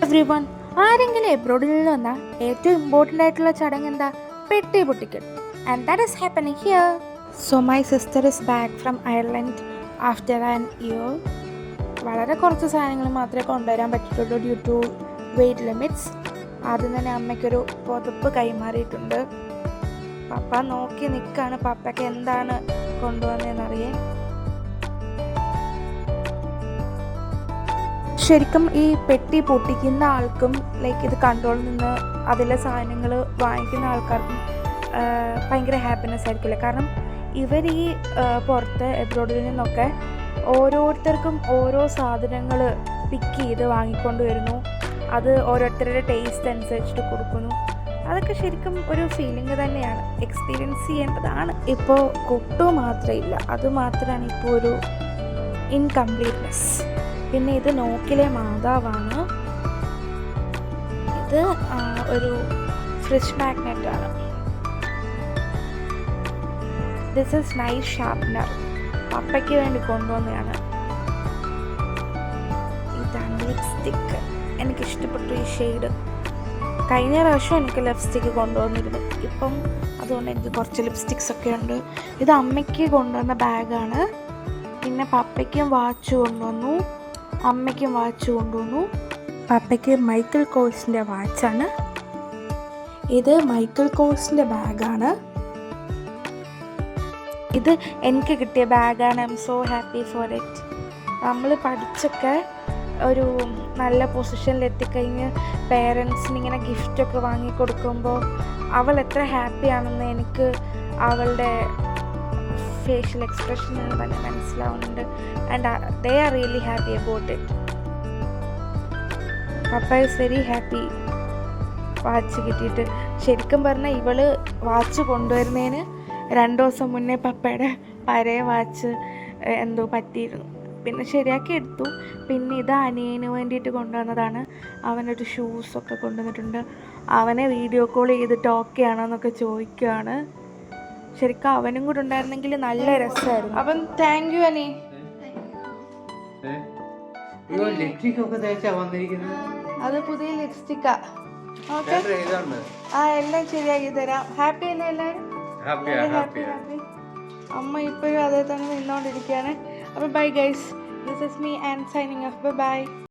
Every one, ആരെങ്കിലും എബ്രോഡിൽ നിന്ന് വന്നാൽ ഏറ്റവും ഇമ്പോർട്ടൻ്റ് ആയിട്ടുള്ള ചടങ്ങ് എന്താ? പെട്ടി പൊട്ടിക്കൽ. And that is happening here. So my sister is back from Ireland after an year. വളരെ കുറച്ച് സാധനങ്ങൾ മാത്രമേ കൊണ്ടുവരാൻ പറ്റിയിട്ടുള്ളൂ ഡ്യൂ ടു വെയ്റ്റ് ലിമിറ്റ്സ്. ആദ്യം തന്നെ അമ്മയ്ക്കൊരു പുതപ്പ് കൈമാറിയിട്ടുണ്ട്. പപ്പ നോക്കി നിൽക്കുകയാണ് പപ്പയ്ക്ക് എന്താണ് കൊണ്ടുവന്നതെന്നറിയാൻ. ശരിക്കും ഈ പെട്ടി പൊട്ടിക്കുന്ന ആൾക്കും ലൈക്ക് ഇത് കൺട്രോളിൽ നിന്ന് അതിലെ സാധനങ്ങൾ വാങ്ങിക്കുന്ന ആൾക്കാർക്കും ഭയങ്കര ഹാപ്പിനെസ് ആയിരിക്കില്ല. കാരണം ഇവർ ഈ പുറത്ത് എബ്രോഡിൽ നിന്നൊക്കെ ഓരോരുത്തർക്കും ഓരോ സാധനങ്ങൾ പിക്ക് ചെയ്ത് വാങ്ങിക്കൊണ്ട് വരുന്നു. അത് ഓരോരുത്തരുടെ ടേസ്റ്റ് അനുസരിച്ചിട്ട് കൊടുക്കുന്നു. അതൊക്കെ ശരിക്കും ഒരു ഫീലിംഗ് തന്നെയാണ്, എക്സ്പീരിയൻസ് ചെയ്യേണ്ടതാണ്. ഇപ്പോൾ കുട്ടു മാത്രമില്ല, അത് മാത്രമാണ് ഇപ്പോൾ ഒരു ഇൻകംപ്ലീറ്റ്നെസ്. പിന്നെ ഇത് നോക്കിലെ മാതാവാണ്. ഇത് ഒരു ഫ്രിഡ്ജ് മാഗ്നറ്റാണ്. ദിസ് ഈസ് നൈസ് ഷാർപ്നർ, പപ്പയ്ക്ക് വേണ്ടി കൊണ്ടുവന്നതാണ്. ഇതാണ് ലിപ്സ്റ്റിക്ക്, എനിക്കിഷ്ടപ്പെട്ടു ഈ ഷെയ്ഡ്. കഴിഞ്ഞ പ്രാവശ്യം എനിക്ക് ലിപ്സ്റ്റിക്ക് കൊണ്ടുവന്നിരുന്നു, ഇപ്പം അതുകൊണ്ട് എനിക്ക് കുറച്ച് ലിപ്സ്റ്റിക്സ് ഒക്കെ ഉണ്ട്. ഇത് അമ്മയ്ക്ക് കൊണ്ടുവന്ന ബാഗാണ്. പിന്നെ പപ്പയ്ക്കും വാച്ച് കൊണ്ടുവന്നു, അമ്മയ്ക്കും വാച്ച് കൊണ്ടുവന്നു. പപ്പയ്ക്ക് മൈക്കിൾ കോഴ്സിൻ്റെ വാച്ചാണ്. ഇത് മൈക്കിൾ കോഴ്സിൻ്റെ ബാഗാണ്. ഇത് എനിക്ക് കിട്ടിയ ബാഗാണ്. I M so happy for it. നമ്മൾ പഠിച്ചൊക്കെ ഒരു നല്ല പൊസിഷനിൽ എത്തിക്കഴിഞ്ഞ് പേരൻസിന് ഇങ്ങനെ ഗിഫ്റ്റൊക്കെ വാങ്ങിക്കൊടുക്കുമ്പോൾ അവൾ എത്ര ഹാപ്പിയാണെന്ന് എനിക്ക് അവളുടെ ഫേഷ്യൽ എക്സ്പ്രഷൻ തന്നെ മനസ്സിലാവുന്നുണ്ട്. And they are really happy about it. Papa is very happy watch കിട്ടിയിട്ട്. ശരിക്കും പറഞ്ഞാൽ ഇവള് വാച്ച് കൊണ്ടുവരുന്നതിന് 2 ദിവസം മുന്നേ പപ്പയുടെ പഴയ വാച്ച് എന്തോ പറ്റിയിരുന്നു, പിന്നെ ശരിയാക്കി എടുത്തു. പിന്നെ ഇത് അനിയന് വേണ്ടിയിട്ട് കൊണ്ടുവന്നതാണ്. അവനൊരു ഷൂസൊക്കെ കൊണ്ടുവന്നിട്ടുണ്ട്. അവനെ വീഡിയോ കോൾ ചെയ്തിട്ട് ഓക്കെ ആണോ എന്നൊക്കെ ചോദിക്കുകയാണ്. ശരിക്കും അവനും കൂടെ ഉണ്ടായിരുന്നെങ്കിൽ നല്ല രസമായിരുന്നു. അപ്പം താങ്ക് യു അനി. അത് പുതിയ ലിപ്സ്റ്റിക്കാ. ഓക്കെ, എല്ലാം ശരിയാക്കി തരാം. ഹാപ്പി അല്ലേ എല്ലാവരും? ഹാപ്പി. അമ്മ ഇപ്പോഴും അതേ തന്നെ നിന്നോണ്ടിരിക്കുകയാണ്. അപ്പോൾ bye guys, this is me and signing off. By.